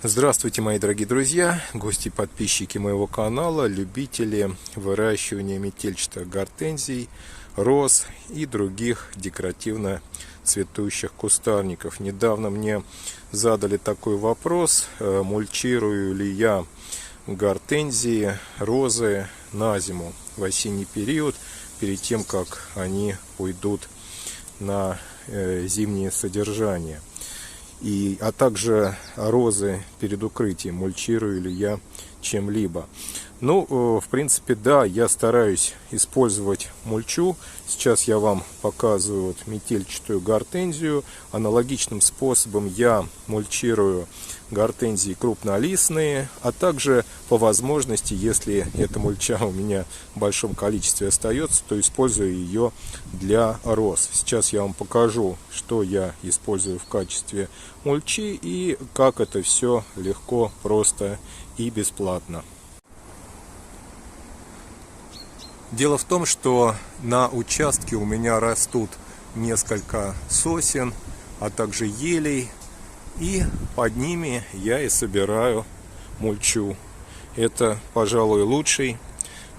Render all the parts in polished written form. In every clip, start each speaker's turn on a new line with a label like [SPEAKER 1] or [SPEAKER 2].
[SPEAKER 1] Здравствуйте, мои дорогие друзья, гости и подписчики моего канала, любители выращивания метельчатых гортензий, роз и других декоративно цветущих кустарников. Недавно мне задали такой вопрос: мульчирую ли я гортензии, розы на зиму, в осенний период, перед тем, как они уйдут на зимнее содержание. А также розы перед укрытием, мульчирую ли я чем-либо. В принципе, да, я стараюсь использовать мульчу. Сейчас я вам показываю метельчатую гортензию. Аналогичным способом я мульчирую гортензии крупнолистные, а также по возможности, если эта мульча у меня в большом количестве остается, то использую ее для роз. Сейчас я вам покажу, что я использую в качестве мульчи и как это все легко, просто и бесплатно. Дело в том, что на участке у меня растут несколько сосен, а также елей, и под ними я и собираю мульчу. Это, пожалуй, лучший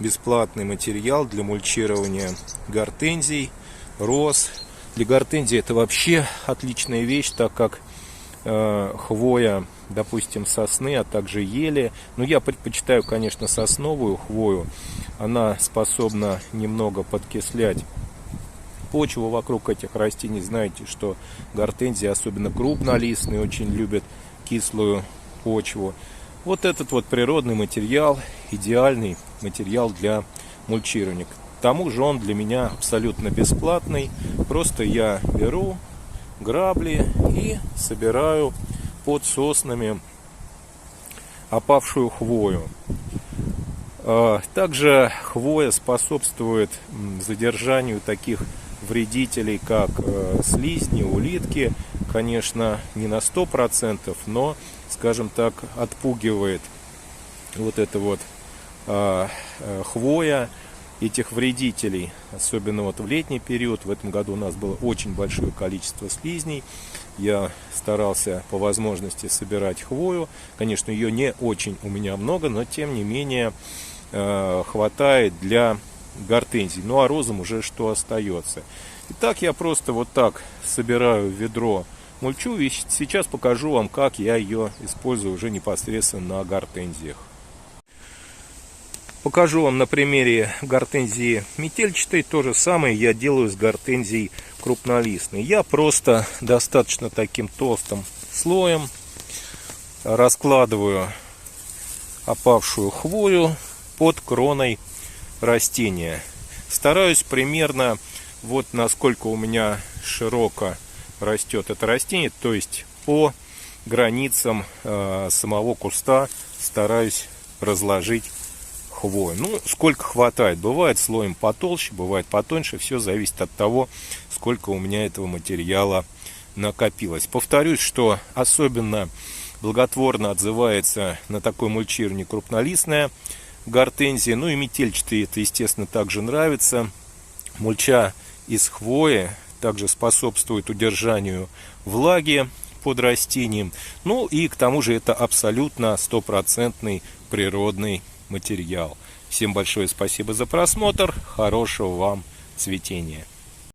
[SPEAKER 1] бесплатный материал для мульчирования гортензий, роз. Для гортензий это вообще отличная вещь, так как хвоя, допустим, сосны, а также ели. Но я предпочитаю, конечно, сосновую хвою. Она способна немного подкислять почву вокруг этих растений. Знаете, что гортензии, особенно крупнолистные, очень любят кислую почву. Вот этот вот природный материал, идеальный материал для мульчирования. К тому же он для меня абсолютно бесплатный. Просто я беру грабли и собираю под соснами опавшую хвою. Также хвоя способствует задержанию таких вредителей, как слизни, улитки. Конечно, не на 100%, но, скажем так, отпугивает вот эта вот хвоя этих вредителей, особенно вот в летний период. В этом году у нас было очень большое количество слизней. Я старался по возможности собирать хвою. Конечно, ее не очень у меня много, но тем не менее хватает для гортензий. Ну а розам уже что остается. Итак, я просто вот так собираю в ведро мульчу, и сейчас покажу вам, как я ее использую уже непосредственно на гортензиях. Покажу вам на примере гортензии метельчатой. То же самое я делаю с гортензией крупнолистной. Я просто достаточно таким толстым слоем раскладываю опавшую хвою под кроной растения. Стараюсь примерно вот насколько у меня широко растет это растение, то есть по границам самого куста стараюсь разложить хвою. Сколько хватает. Бывает слоем потолще, бывает потоньше. Все зависит от того, сколько у меня этого материала накопилось. Повторюсь, что особенно благотворно отзывается на такой мульчирование крупнолистная гортензия. И метельчатые это, естественно, также нравится. Мульча из хвои также способствует удержанию влаги под растением. И к тому же это абсолютно стопроцентный природный материал. Всем большое спасибо за просмотр. Хорошего вам цветения.